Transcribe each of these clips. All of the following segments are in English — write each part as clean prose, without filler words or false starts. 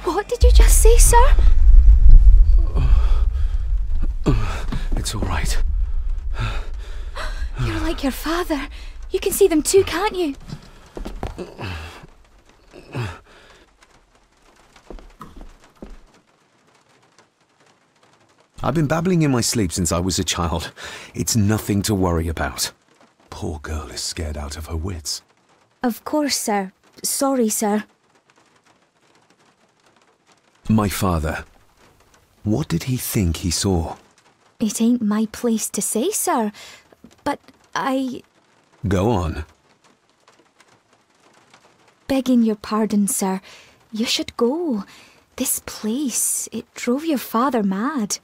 What did you just say, sir? It's all right. You're like your father. You can see them too, can't you? I've been babbling in my sleep since I was a child. It's nothing to worry about. Poor girl is scared out of her wits. Of course, sir. Sorry, sir. My father. What did he think he saw? It ain't my place to say, sir. But Go on. Begging your pardon, sir. You should go. This place, it drove your father mad.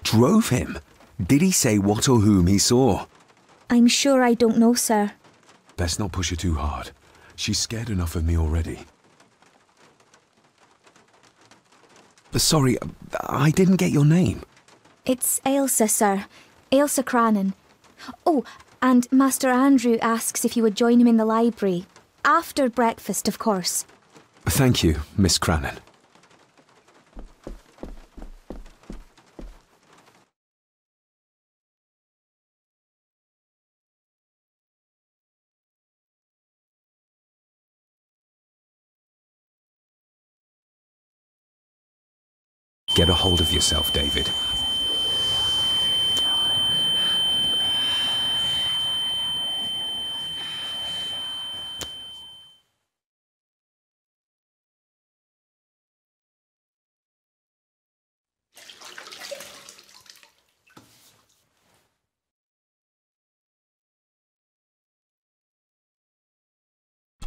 Drove him? Did he say what or whom he saw? I'm sure I don't know, sir. Best not push her too hard. She's scared enough of me already. Sorry, I didn't get your name. It's Ailsa, sir. Ailsa Crannan. Oh, and Master Andrew asks if you would join him in the library. After breakfast, of course. Thank you, Miss Crannan. Get a hold of yourself, David.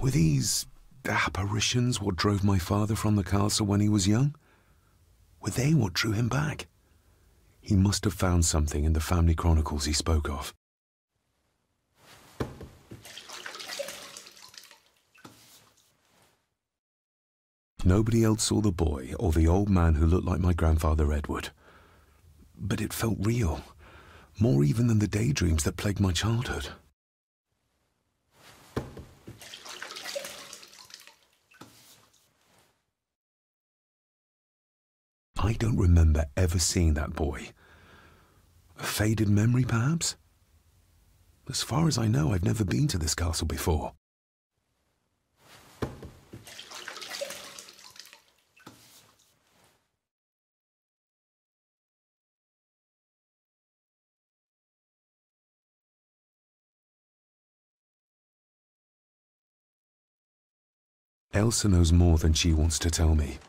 Were these apparitions what drove my father from the castle when he was young? Were they what drew him back? He must have found something in the family chronicles he spoke of. Nobody else saw the boy or the old man who looked like my grandfather Edward. But it felt real, more even than the daydreams that plagued my childhood. I don't remember ever seeing that boy. A faded memory, perhaps? As far as I know, I've never been to this castle before. Elsa knows more than she wants to tell me.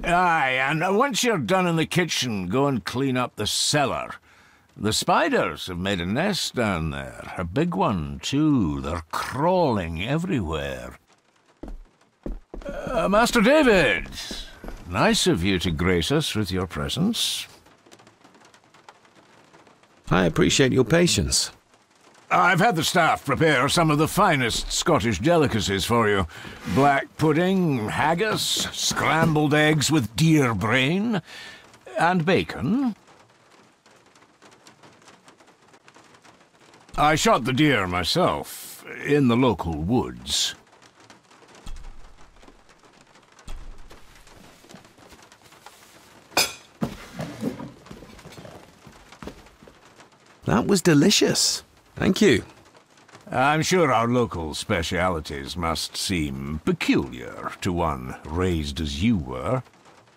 Aye, and once you're done in the kitchen, go and clean up the cellar. The spiders have made a nest down there. A big one, too. They're crawling everywhere. Master David, nice of you to grace us with your presence. I appreciate your patience. I've had the staff prepare some of the finest Scottish delicacies for you. Black pudding, haggis, scrambled eggs with deer brain, and bacon. I shot the deer myself, in the local woods. That was delicious. Thank you. I'm sure our local specialities must seem peculiar to one raised as you were.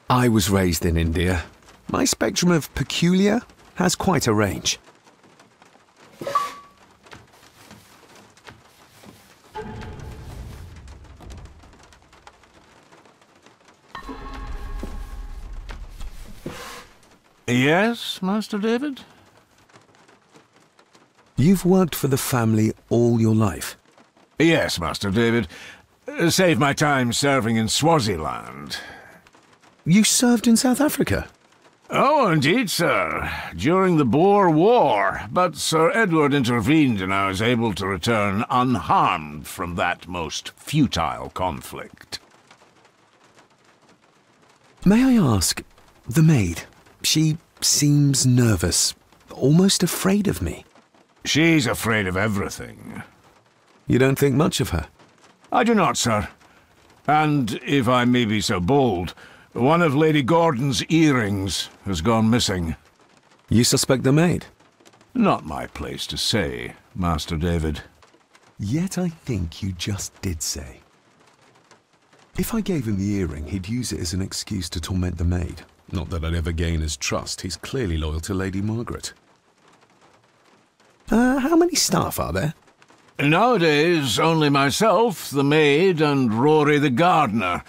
I was raised in India. My spectrum of peculiar has quite a range. Yes, Master David? You've worked for the family all your life? Yes, Master David. Save my time serving in Swaziland. You served in South Africa? Oh, indeed, sir. During the Boer War. But Sir Edward intervened and I was able to return unharmed from that most futile conflict. May I ask, the maid, she seems nervous, almost afraid of me. She's afraid of everything. You don't think much of her? I do not, sir. And, if I may be so bold, one of Lady Gordon's earrings has gone missing. You suspect the maid? Not my place to say, Master David. Yet I think you just did say. If I gave him the earring, he'd use it as an excuse to torment the maid. Not that I'd ever gain his trust. He's clearly loyal to Lady Margaret. How many staff are there? Nowadays, only myself, the maid, and Rory the gardener.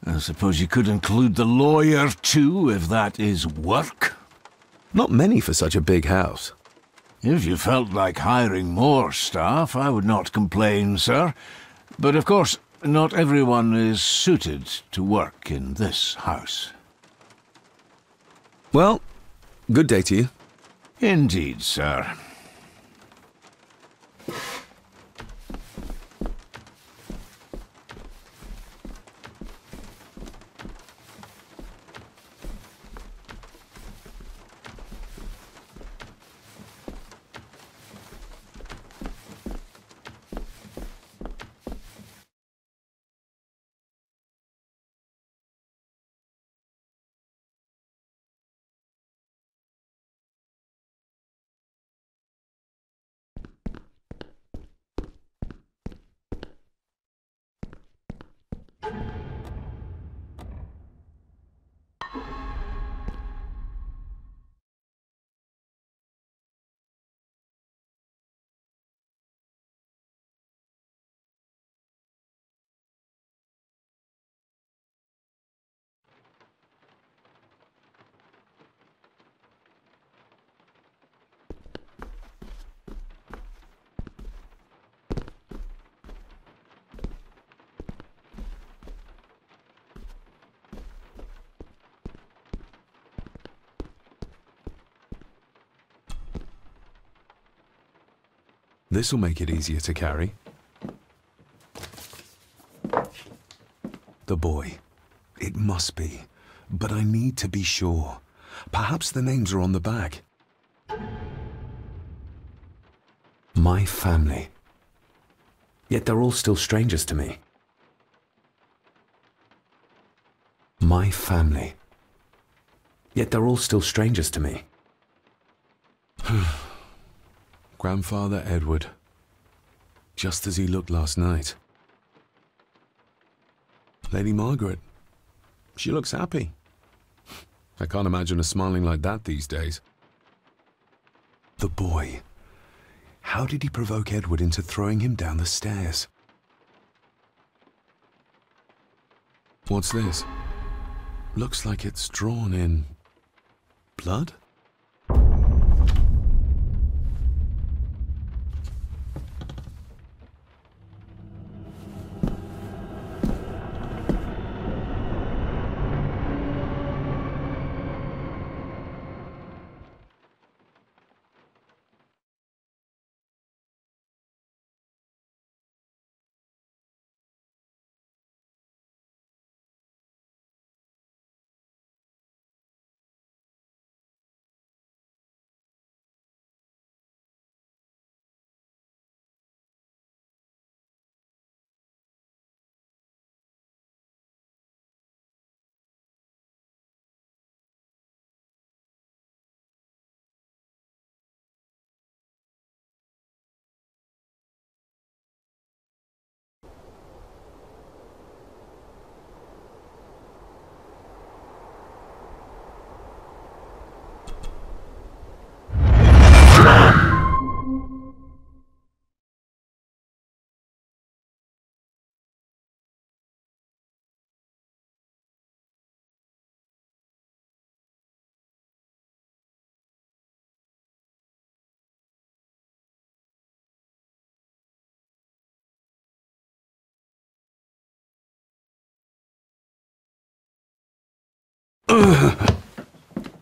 I suppose you could include the lawyer, too, if that is work. Not many for such a big house. If you felt like hiring more staff, I would not complain, sir. But of course, not everyone is suited to work in this house. Well, good day to you. Indeed, sir. This'll make it easier to carry. The boy. It must be. But I need to be sure. Perhaps the names are on the back. My family. Yet they're all still strangers to me. My family. Yet they're all still strangers to me. Grandfather Edward. Just as he looked last night. Lady Margaret. She looks happy. I can't imagine her smiling like that these days. The boy. How did he provoke Edward into throwing him down the stairs? What's this? Looks like it's drawn in blood?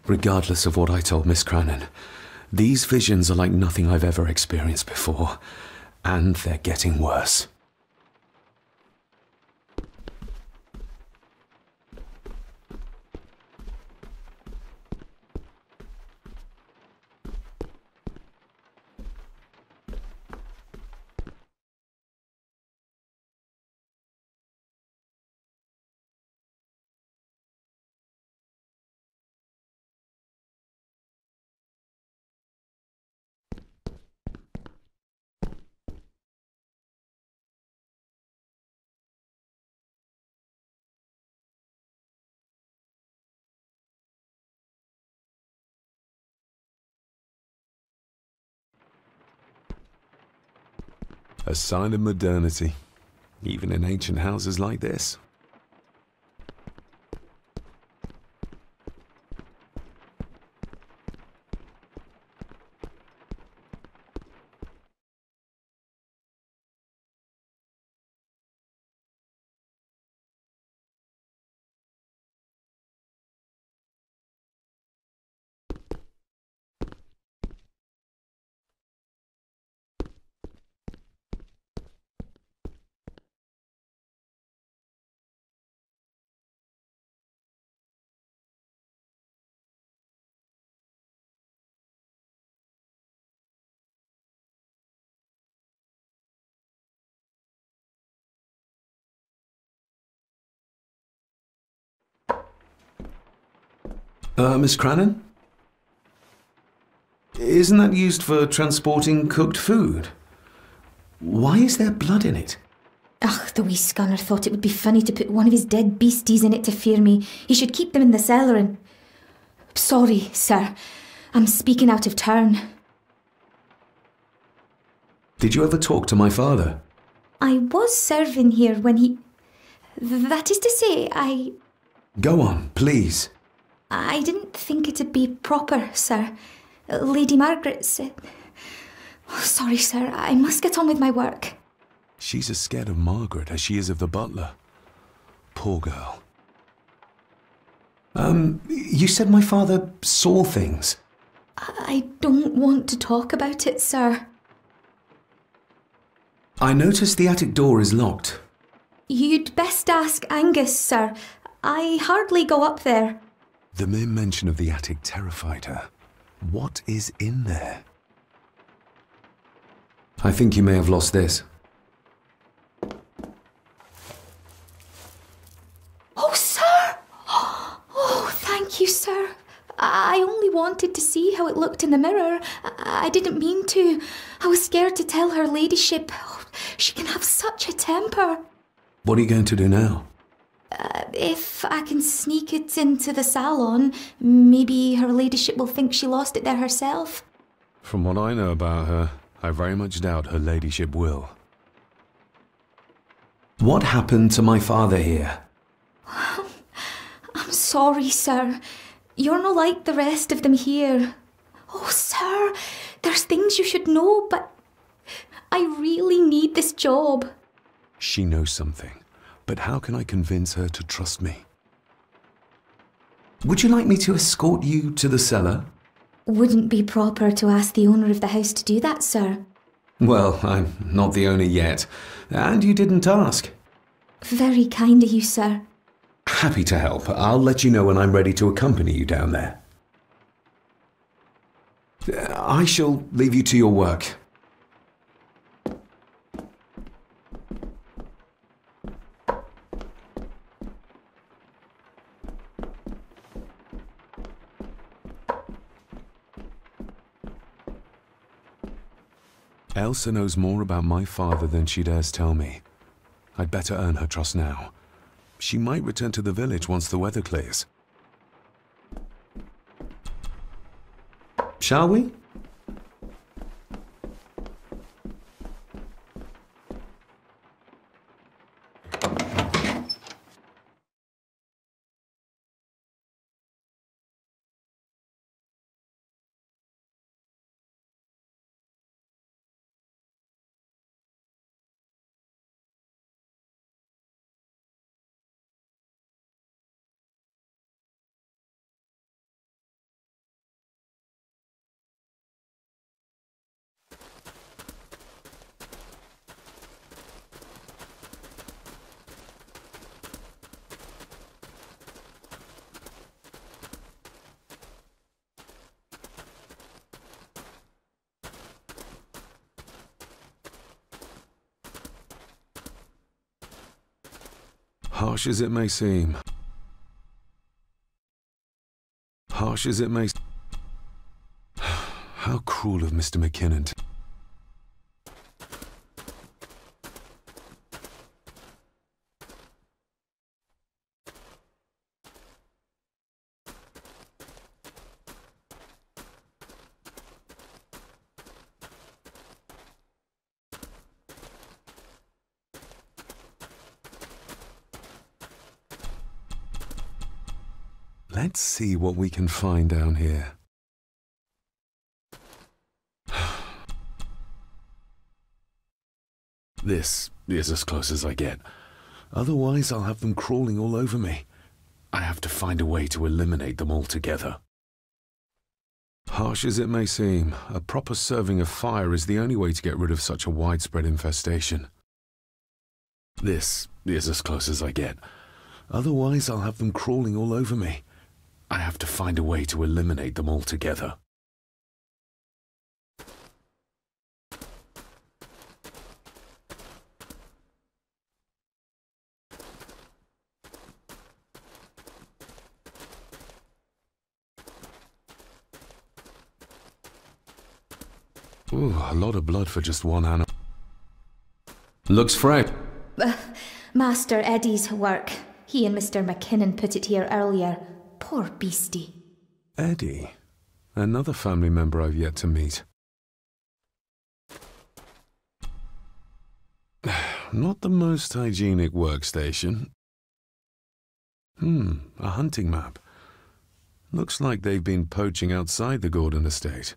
Regardless of what I told Miss Crannan, these visions are like nothing I've ever experienced before, and they're getting worse. A sign of modernity, even in ancient houses like this. Miss Crannan? Isn't that used for transporting cooked food? Why is there blood in it? Ugh, the wee scunner thought it would be funny to put one of his dead beasties in it to fear me. He should keep them in the cellar and... Sorry, sir. I'm speaking out of turn. Did you ever talk to my father? I was serving here when he... That is to say, Go on, please. I didn't think it'd be proper, sir. Lady Margaret said... Oh, sorry, sir. I must get on with my work. She's as scared of Margaret as she is of the butler. Poor girl. You said my father saw things. I don't want to talk about it, sir. I noticed the attic door is locked. You'd best ask Angus, sir. I hardly go up there. The mere mention of the attic terrified her. What is in there? I think you may have lost this. Oh, sir! Oh, thank you, sir. I only wanted to see how it looked in the mirror. I didn't mean to. I was scared to tell her ladyship. Oh, she can have such a temper. What are you going to do now? If I can sneak it into the salon, maybe her ladyship will think she lost it there herself. From what I know about her, I very much doubt her ladyship will. What happened to my father here? I'm sorry, sir. You're not like the rest of them here. Oh, sir, there's things you should know, but I really need this job. She knows something, but how can I convince her to trust me? Would you like me to escort you to the cellar? Wouldn't be proper to ask the owner of the house to do that, sir. Well, I'm not the owner yet, and you didn't ask. Very kind of you, sir. Happy to help. I'll let you know when I'm ready to accompany you down there. I shall leave you to your work. Elsa knows more about my father than she dares tell me. I'd better earn her trust now. She might return to the village once the weather clears. Shall we? Harsh as it may seem. Harsh as it may... How cruel of Mr. McKinnon. Let's see what we can find down here. This is as close as I get. Otherwise, I'll have them crawling all over me. I have to find a way to eliminate them altogether. Harsh as it may seem, a proper serving of fire is the only way to get rid of such a widespread infestation. This is as close as I get. Otherwise, I'll have them crawling all over me. I have to find a way to eliminate them altogether. Ooh, a lot of blood for just one animal. Looks fresh. Master Eddie's work. He and Mr. McKinnon put it here earlier. Poor beastie. Eddie? Another family member I've yet to meet. Not the most hygienic workstation. A hunting map. Looks like they've been poaching outside the Gordon estate.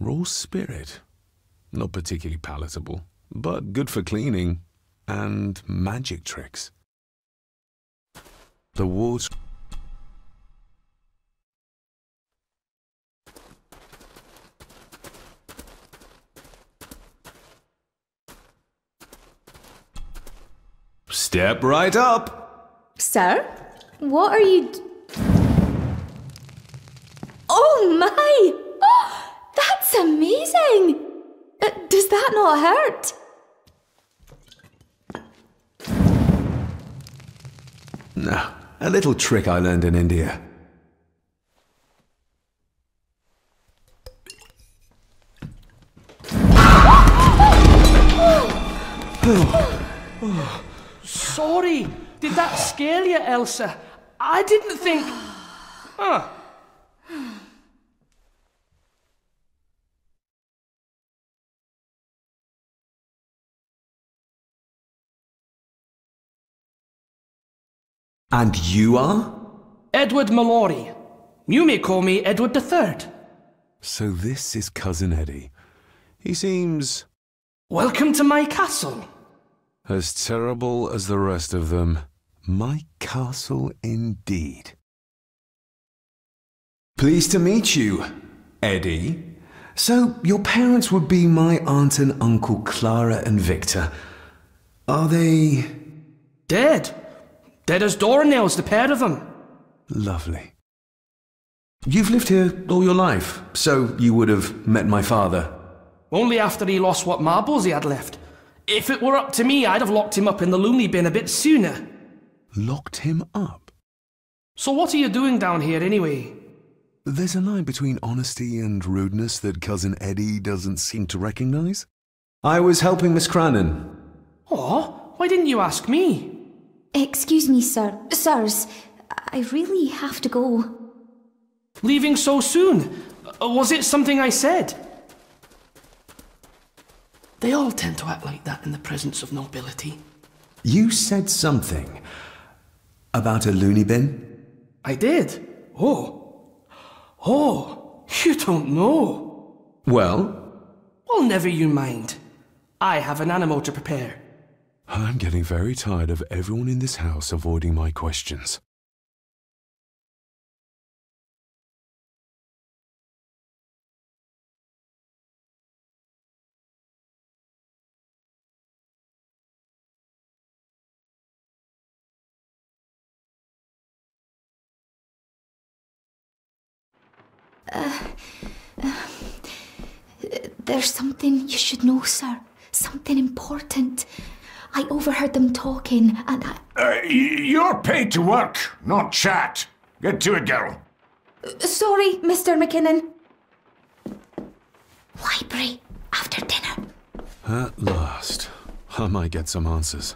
Raw spirit. Not particularly palatable, but good for cleaning and magic tricks. The walls... Step right up! Sir? What are you... Oh my! Oh, that's amazing! Does that not hurt? No, a little trick I learned in India. Sorry, did that scare you, Elsa? I didn't think... Huh. And you are? Edward Mallory. You may call me Edward III. So this is Cousin Eddie. He seems... Welcome to my castle. as terrible as the rest of them. My castle indeed. Pleased to meet you, Eddie. So, your parents would be my aunt and uncle Clara and Victor. Are they... Dead. Dead as doornails, the pair of them. Lovely. You've lived here all your life, so you would have met my father. Only after he lost what marbles he had left. If it were up to me, I'd have locked him up in the loony bin a bit sooner. Locked him up? So what are you doing down here anyway? There's a line between honesty and rudeness that Cousin Eddie doesn't seem to recognize. I was helping Miss Cranon. Oh, why didn't you ask me? Excuse me, sirs. I really have to go. Leaving so soon? Was it something I said? They all tend to act like that in the presence of nobility. You said something about a loony bin? I did. Oh, you don't know. Well? Well, never you mind. I have an animal to prepare. I'm getting very tired of everyone in this house avoiding my questions. There's something you should know, sir. Something important. I overheard them talking, and You're paid to work, not chat. Get to it, girl. Sorry, Mr. McKinnon. Library, after dinner. At last. I might get some answers.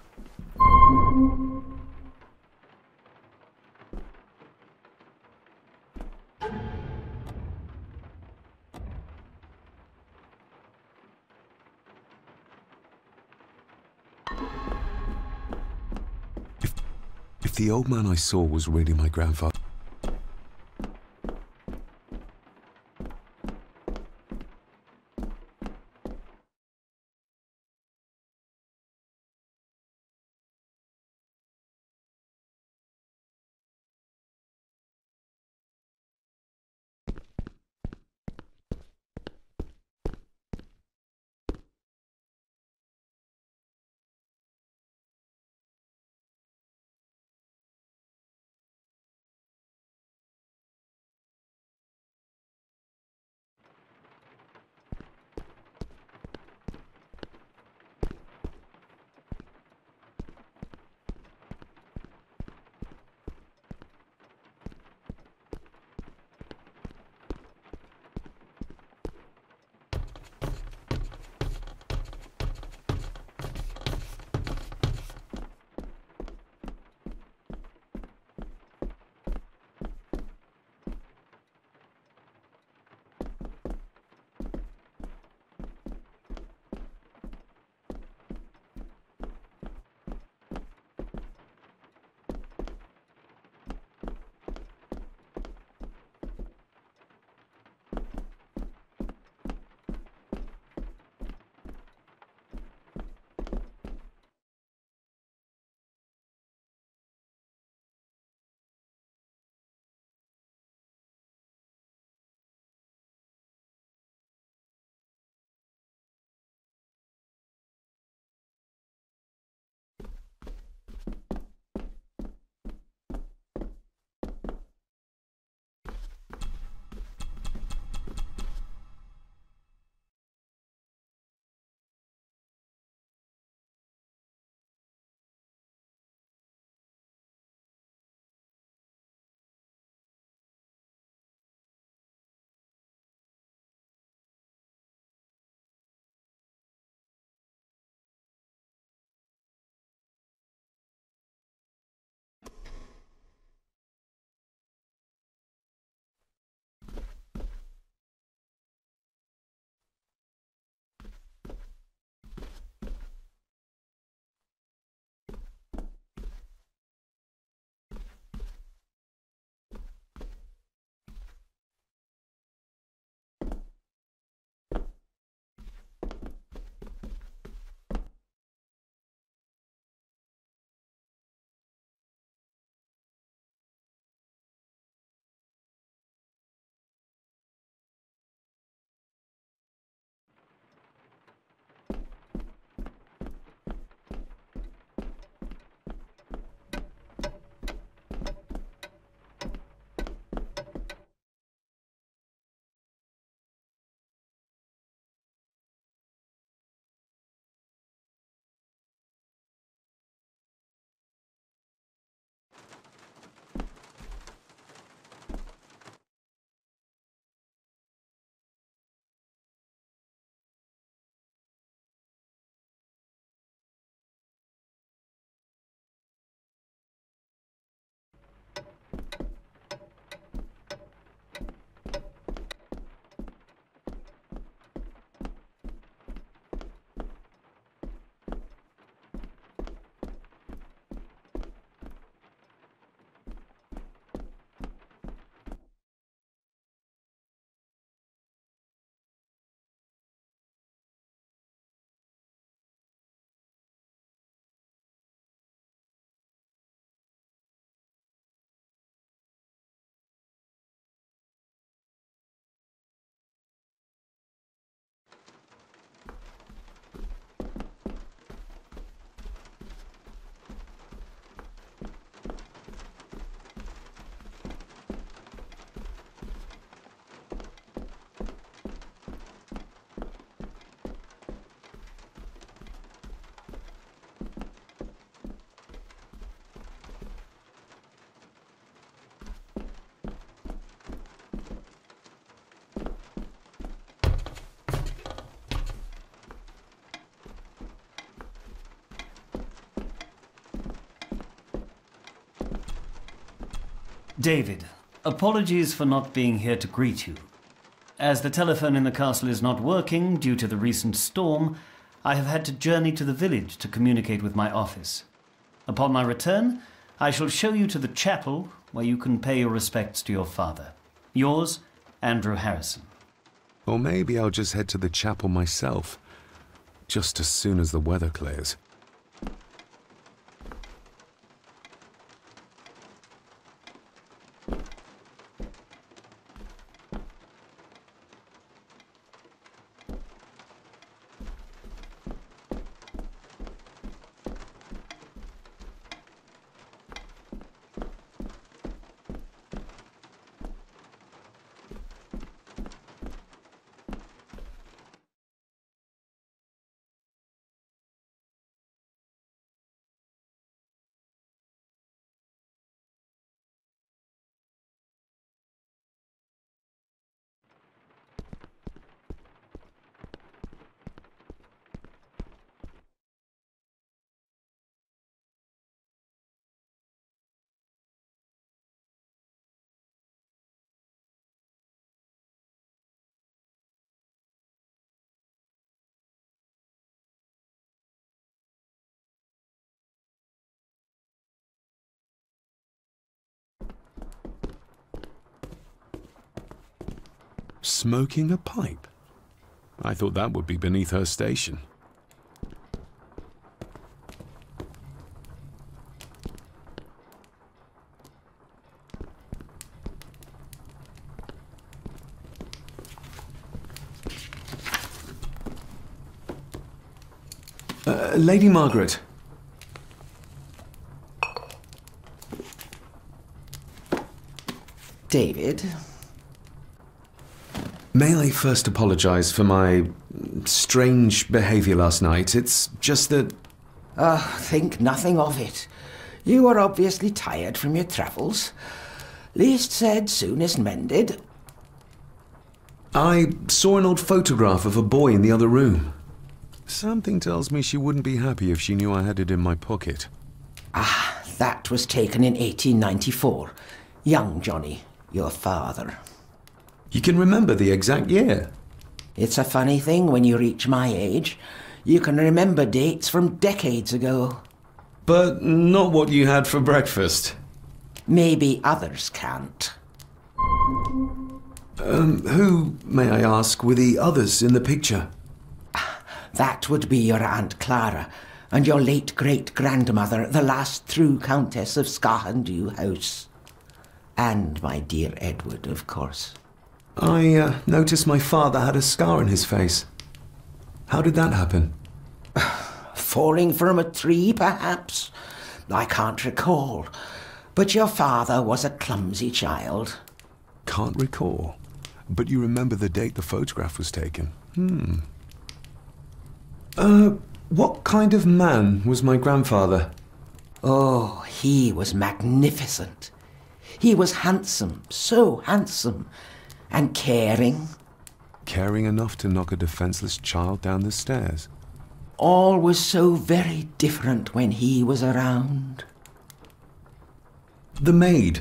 If the old man I saw was really my grandfather... David, apologies for not being here to greet you. As the telephone in the castle is not working due to the recent storm, I have had to journey to the village to communicate with my office. Upon my return, I shall show you to the chapel where you can pay your respects to your father. Yours, Andrew Harrison. Or maybe I'll just head to the chapel myself, just as soon as the weather clears. Smoking a pipe? I thought that would be beneath her station. Lady Margaret. David? May I first apologize for my strange behavior last night? It's just that... Think nothing of it. You were obviously tired from your travels. Least said, soonest mended. I saw an old photograph of a boy in the other room. Something tells me she wouldn't be happy if she knew I had it in my pocket. Ah, that was taken in 1894. Young Johnny, your father. You can remember the exact year. It's a funny thing when you reach my age. You can remember dates from decades ago. But not what you had for breakfast. Maybe others can't. Who, may I ask, were the others in the picture? That would be your Aunt Clara and your late great-grandmother, the last true Countess of Scahandew House. And my dear Edward, of course. I noticed my father had a scar on his face. How did that happen? Falling from a tree, perhaps? I can't recall. But your father was a clumsy child. Can't recall. But you remember the date the photograph was taken? What kind of man was my grandfather? Oh, he was magnificent. He was handsome, so handsome. And caring. Caring enough to knock a defenseless child down the stairs. All was so very different when he was around. The maid.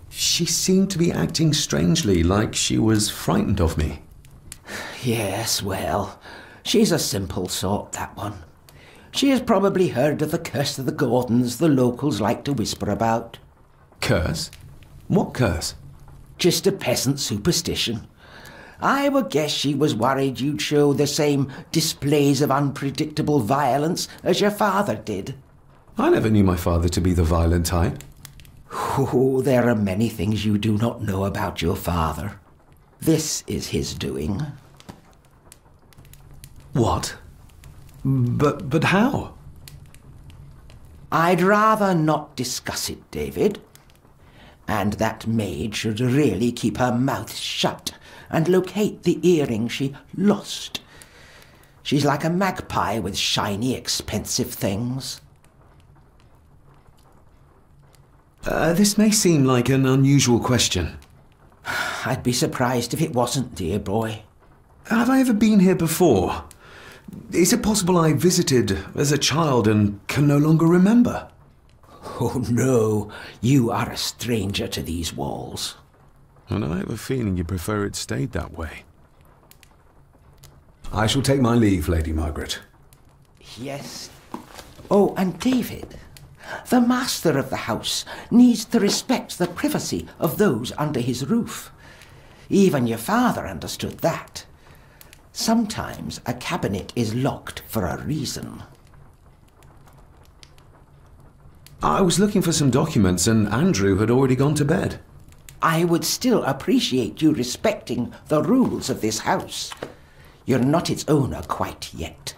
She seemed to be acting strangely, like she was frightened of me. Yes, well, she's a simple sort, that one. She has probably heard of the curse of the Gordons the locals like to whisper about. Curse? What curse? Just a peasant superstition. I would guess she was worried you'd show the same displays of unpredictable violence as your father did. I never knew my father to be the violent type. Oh, there are many things you do not know about your father. This is his doing. What? But how? I'd rather not discuss it, David. And that maid should really keep her mouth shut and locate the earring she lost. She's like a magpie with shiny, expensive things. This may seem like an unusual question. I'd be surprised if it wasn't, dear boy. Have I ever been here before? Is it possible I visited as a child and can no longer remember? Oh no, you are a stranger to these walls. And I have a feeling you prefer it stayed that way. I shall take my leave, Lady Margaret. Yes. Oh, and David, the master of the house needs to respect the privacy of those under his roof. Even your father understood that. Sometimes a cabinet is locked for a reason. I was looking for some documents and Andrew had already gone to bed. I would still appreciate you respecting the rules of this house. You're not its owner quite yet.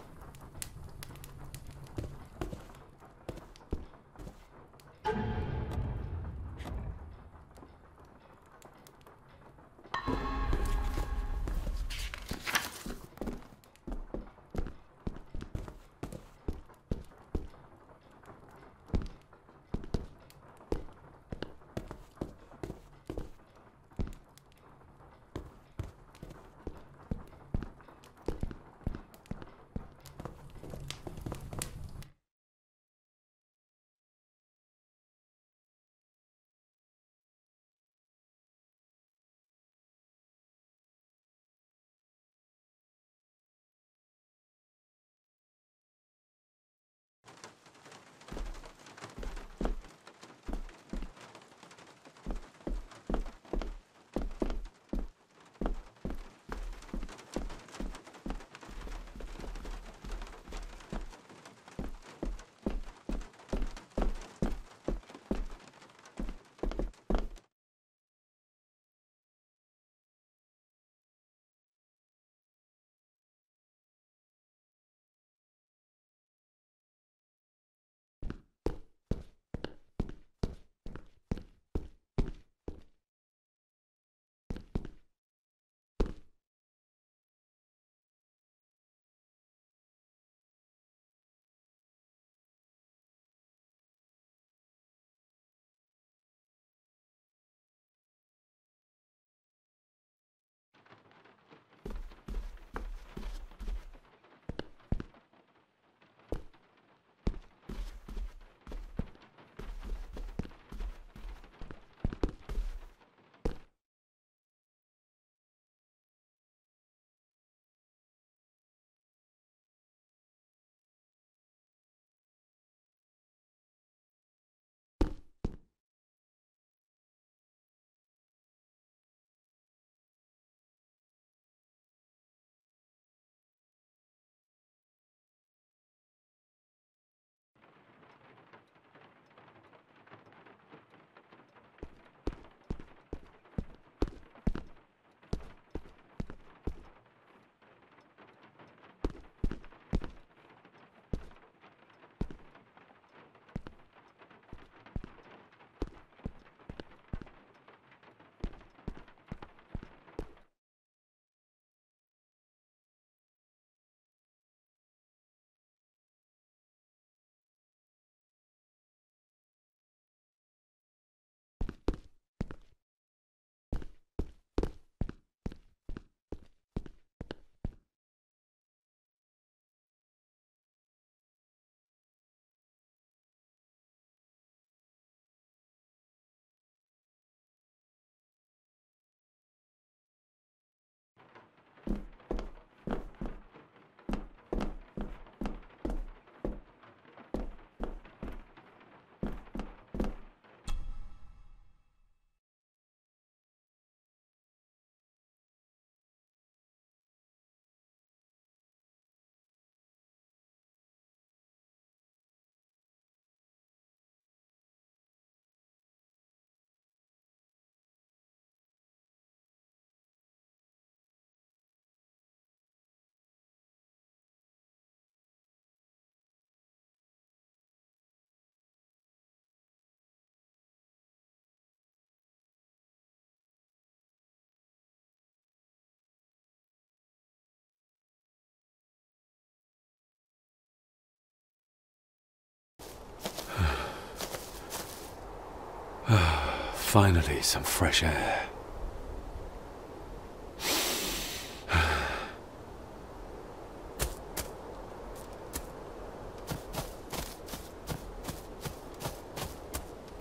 Finally, some fresh air.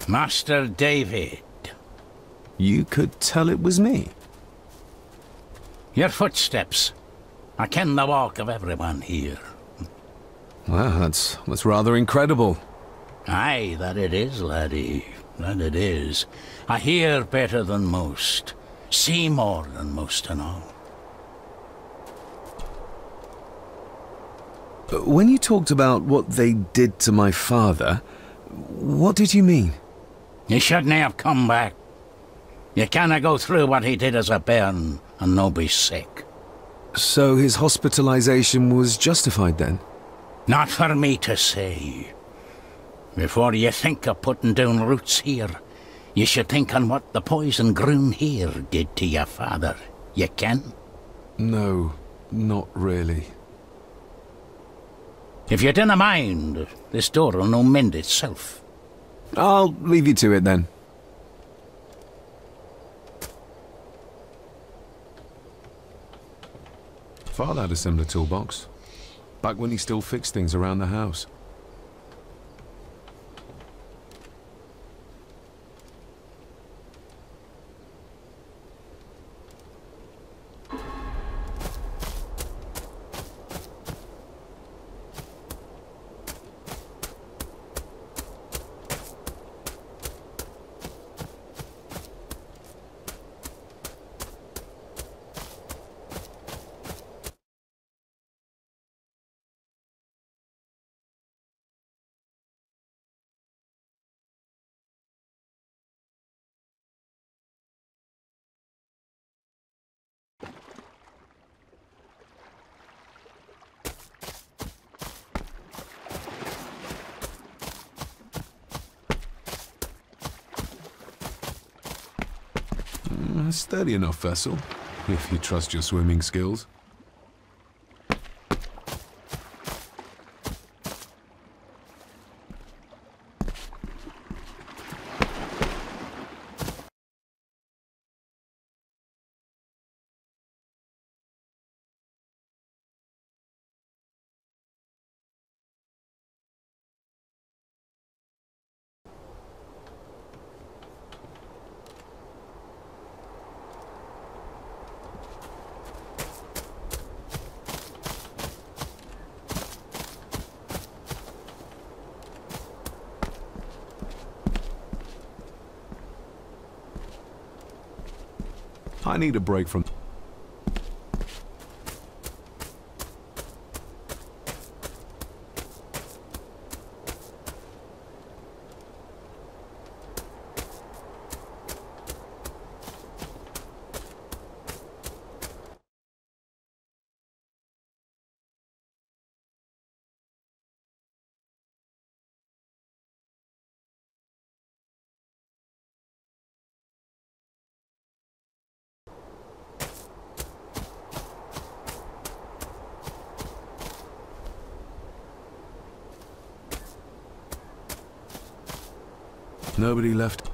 Master David. You could tell it was me. Your footsteps. I ken the walk of everyone here. Well, that's rather incredible. Aye, that it is, laddie. That it is. I hear better than most. See more than most and all. When you talked about what they did to my father, what did you mean? He shouldn't have come back. You canna go through what he did as a bairn and no be sick. So his hospitalization was justified then? Not for me to say. Before you think of putting down roots here, you should think on what the poison grown here did to your father. You can? No, not really. If you dinna mind, this door will no mend itself. I'll leave you to it then. Father had a similar toolbox, back when he still fixed things around the house. A sturdy enough vessel, if you trust your swimming skills. I need a break from... Nobody left.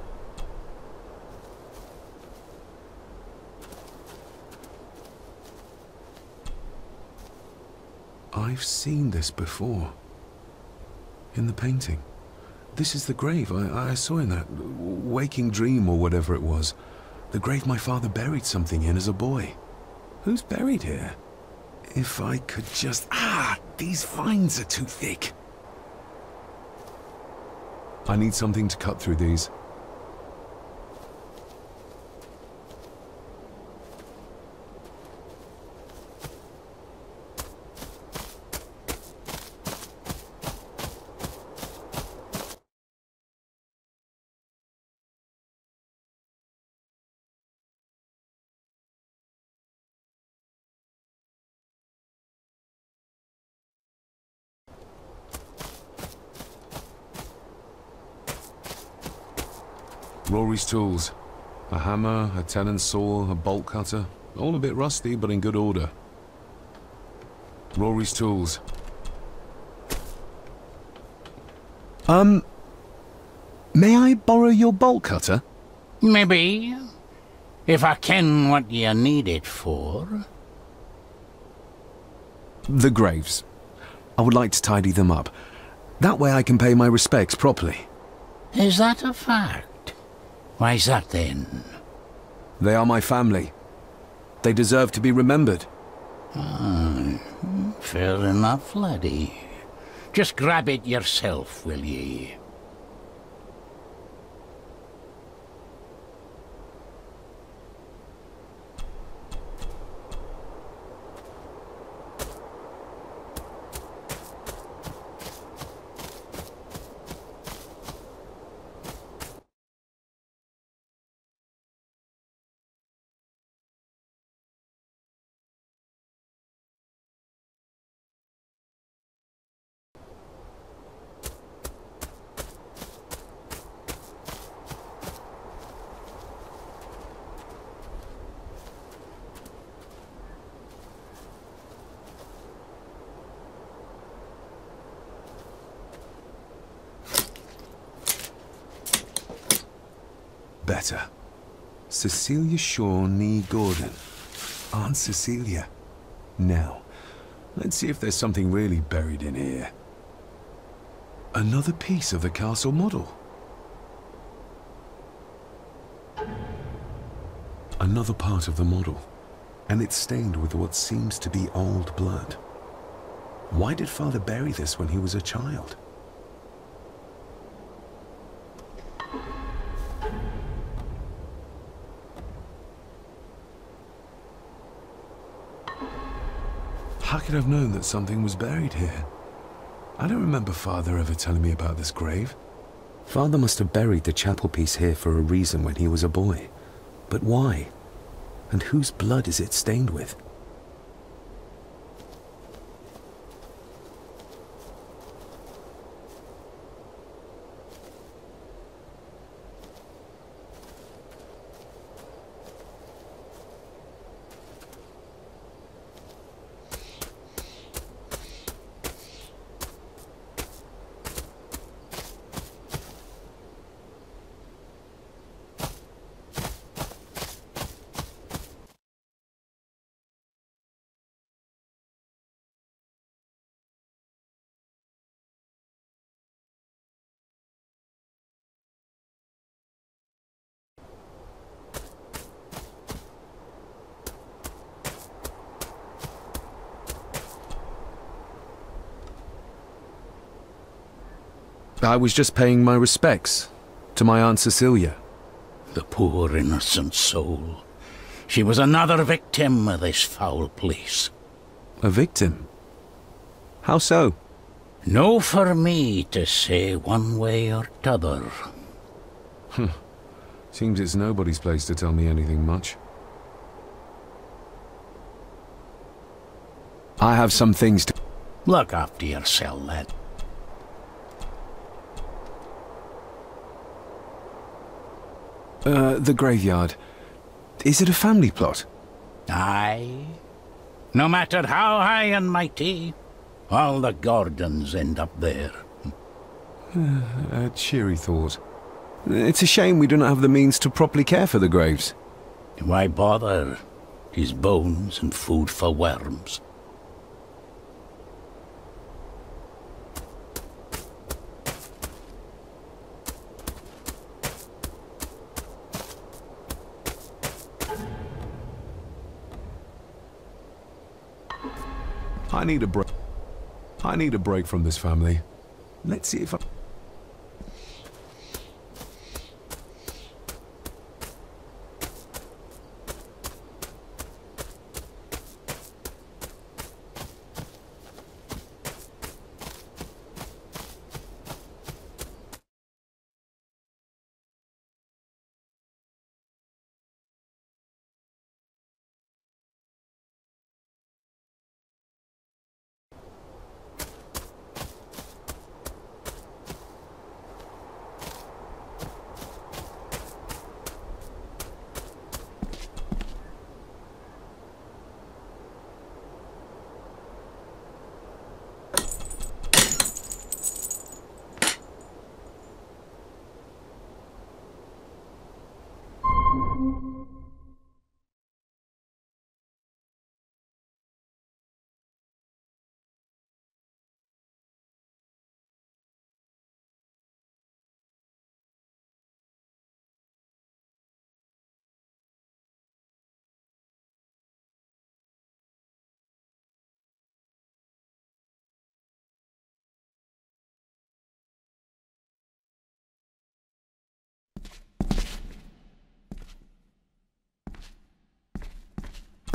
I've seen this before. In the painting. This is the grave I saw in that waking dream or whatever it was. The grave my father buried something in as a boy. Who's buried here? If I could just... these vines are too thick. I need something to cut through these. Rory's tools. A hammer, a tenon saw, a bolt cutter. All a bit rusty, but in good order. Rory's tools. May I borrow your bolt cutter? Maybe. If I ken what you need it for. The graves. I would like to tidy them up. That way I can pay my respects properly. Is that a fact? Why's that then? They are my family. They deserve to be remembered. Ah, fair enough, laddie. Just grab it yourself, will ye? Better. Cecilia Shaw Nee Gordon. Aunt Cecilia. Now, let's see if there's something really buried in here. Another piece of the castle model. Another part of the model. And it's stained with what seems to be old blood. Why did Father bury this when he was a child? How could I have known that something was buried here? I don't remember Father ever telling me about this grave. Father must have buried the chapel piece here for a reason when he was a boy. But why? And whose blood is it stained with? I was just paying my respects to my Aunt Cecilia. The poor innocent soul. She was another victim of this foul place. A victim? How so? No for me to say one way or t'other. Seems it's nobody's place to tell me anything much. I have some things to... Look after yourself, lad. The graveyard. Is it a family plot? Aye. No matter how high and mighty, all the Gordons end up there. A cheery thought. It's a shame we do not have the means to properly care for the graves. Why bother? His bones and food for worms. I need a break. I need a break from this family. Let's see if I...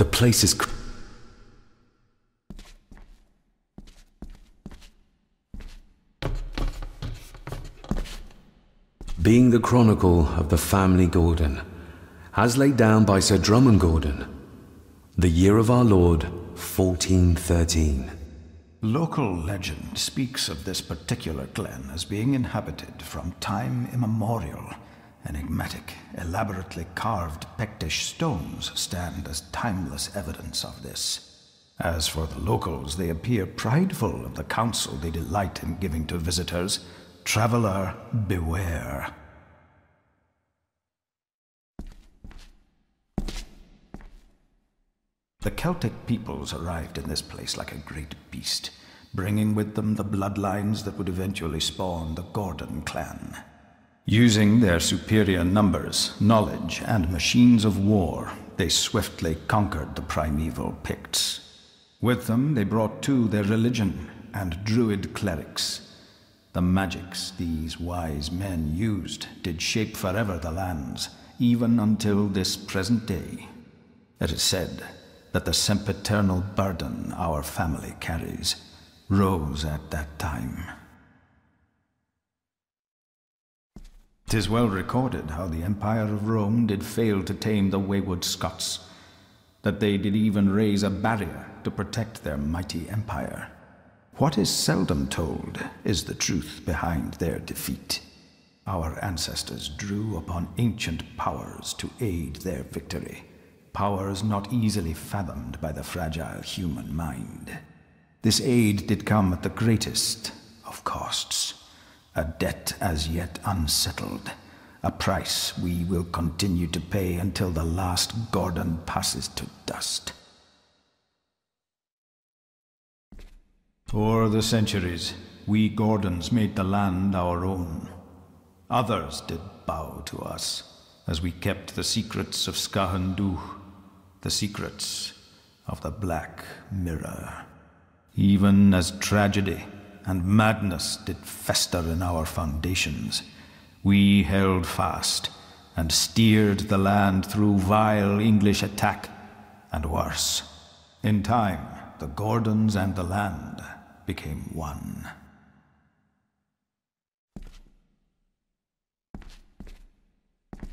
The place is... Being the chronicle of the family Gordon, as laid down by Sir Drummond Gordon, the year of our Lord, 1413. Local legend speaks of this particular glen as being inhabited from time immemorial. Enigmatic, elaborately carved Pictish stones stand as timeless evidence of this. As for the locals, they appear prideful of the counsel they delight in giving to visitors. Traveler, beware. The Celtic peoples arrived in this place like a great beast, bringing with them the bloodlines that would eventually spawn the Gordon clan. Using their superior numbers, knowledge, and machines of war, they swiftly conquered the primeval Picts. With them, they brought too their religion and druid clerics. The magics these wise men used did shape forever the lands, even until this present day. It is said that the sempiternal burden our family carries rose at that time. 'Tis well recorded how the Empire of Rome did fail to tame the wayward Scots, that they did even raise a barrier to protect their mighty empire. What is seldom told is the truth behind their defeat. Our ancestors drew upon ancient powers to aid their victory, powers not easily fathomed by the fragile human mind. This aid did come at the greatest of costs, a debt as yet unsettled, a price we will continue to pay until the last Gordon passes to dust. For the centuries, we Gordons made the land our own. Others did bow to us, as we kept the secrets of Scahandu, the secrets of the Black Mirror. Even as tragedy and madness did fester in our foundations, we held fast and steered the land through vile English attack and worse. In time, the Gordons and the land became one.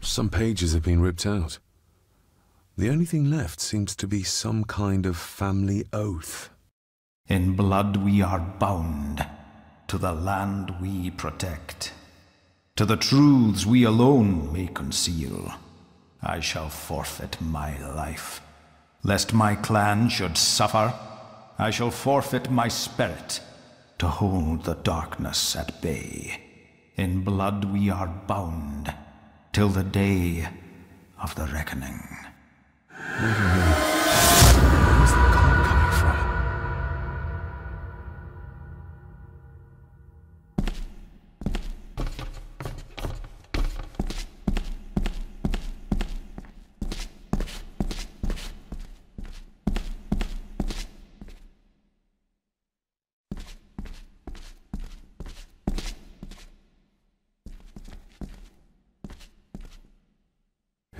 Some pages have been ripped out. The only thing left seems to be some kind of family oath. In blood we are bound to the land we protect, to the truths we alone may conceal. I shall forfeit my life, lest my clan should suffer. I shall forfeit my spirit to hold the darkness at bay. In blood we are bound till the day of the reckoning. Where's the call coming from?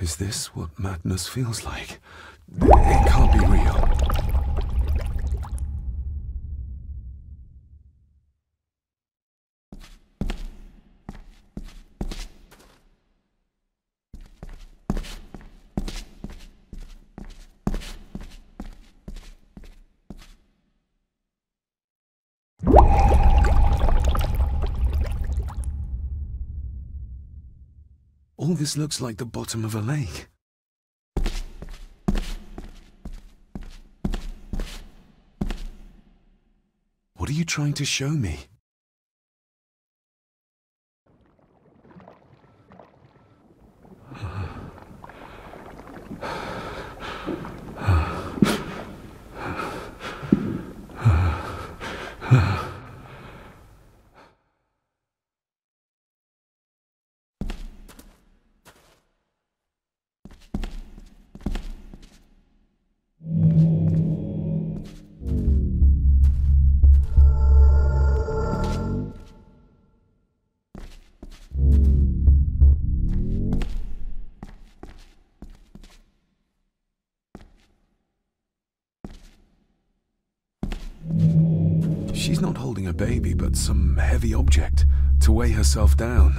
Is this what madness feels like? It can't be real. All this looks like the bottom of a lake. What are you trying to show me? She's not holding a baby, but some heavy object to weigh herself down.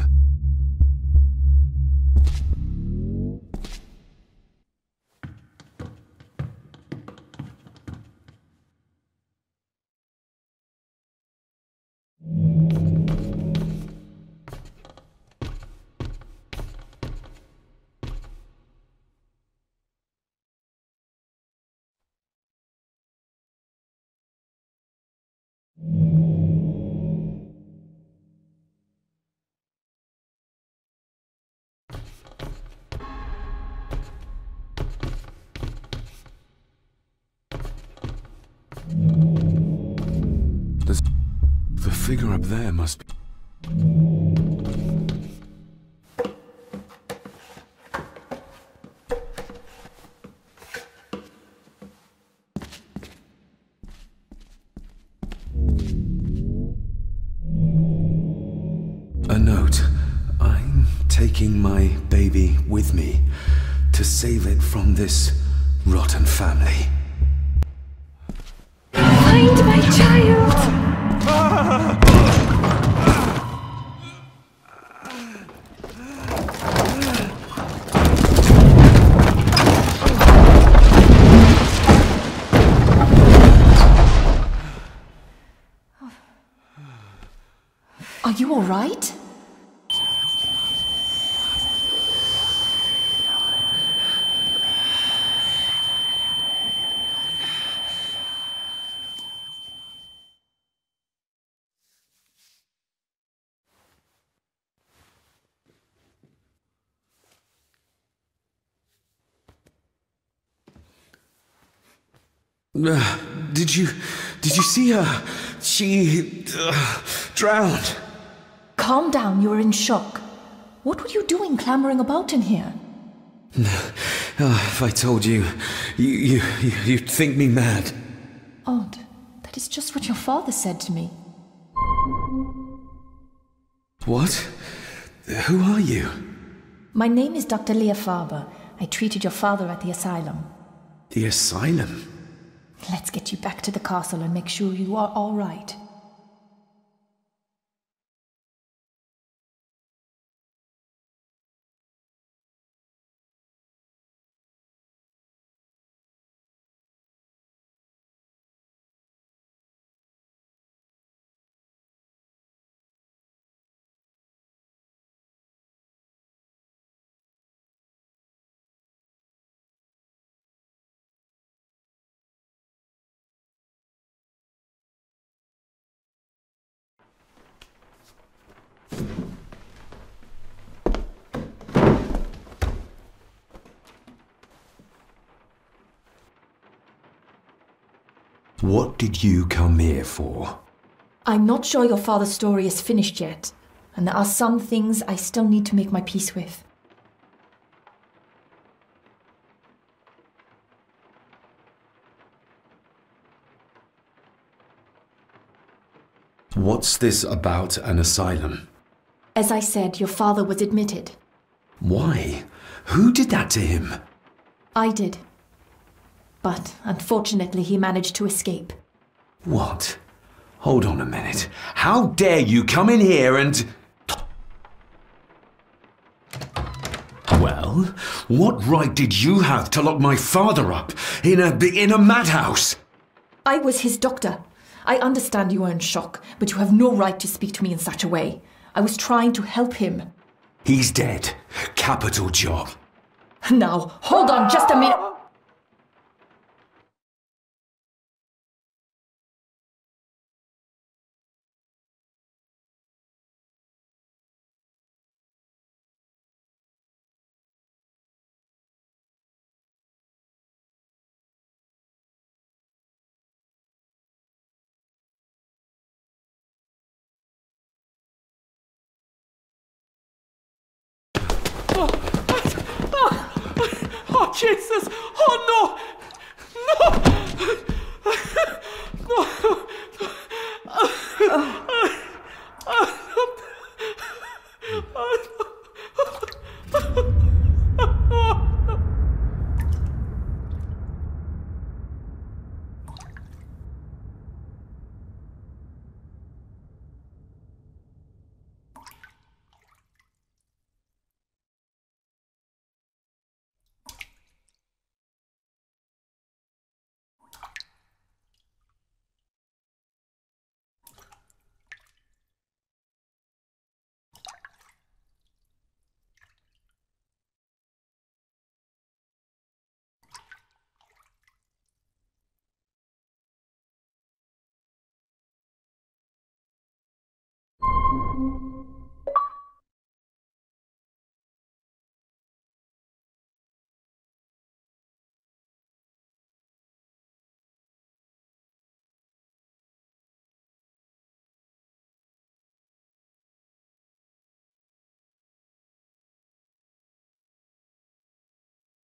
The figure up there must be... A note. I'm taking my baby with me to save it from this rotten family. Find my child! Are you all right? Did you see her? She drowned. Calm down, you're in shock. What were you doing clambering about in here? If I told you, you'd think me mad. Odd. That is just what your father said to me. What? Who are you? My name is Dr. Leah Farber. I treated your father at the asylum. The asylum? Let's get you back to the castle and make sure you are all right. What did you come here for? I'm not sure your father's story is finished yet, and there are some things I still need to make my peace with. What's this about an asylum? As I said, your father was admitted. Why? Who did that to him? I did. But unfortunately, he managed to escape. What? Hold on a minute. How dare you come in here and... Well, what right did you have to lock my father up in a madhouse? I was his doctor. I understand you are in shock, but you have no right to speak to me in such a way. I was trying to help him. He's dead. Capital job. Now, hold on just a minute. Oh, Jesus! Oh, no! No! No!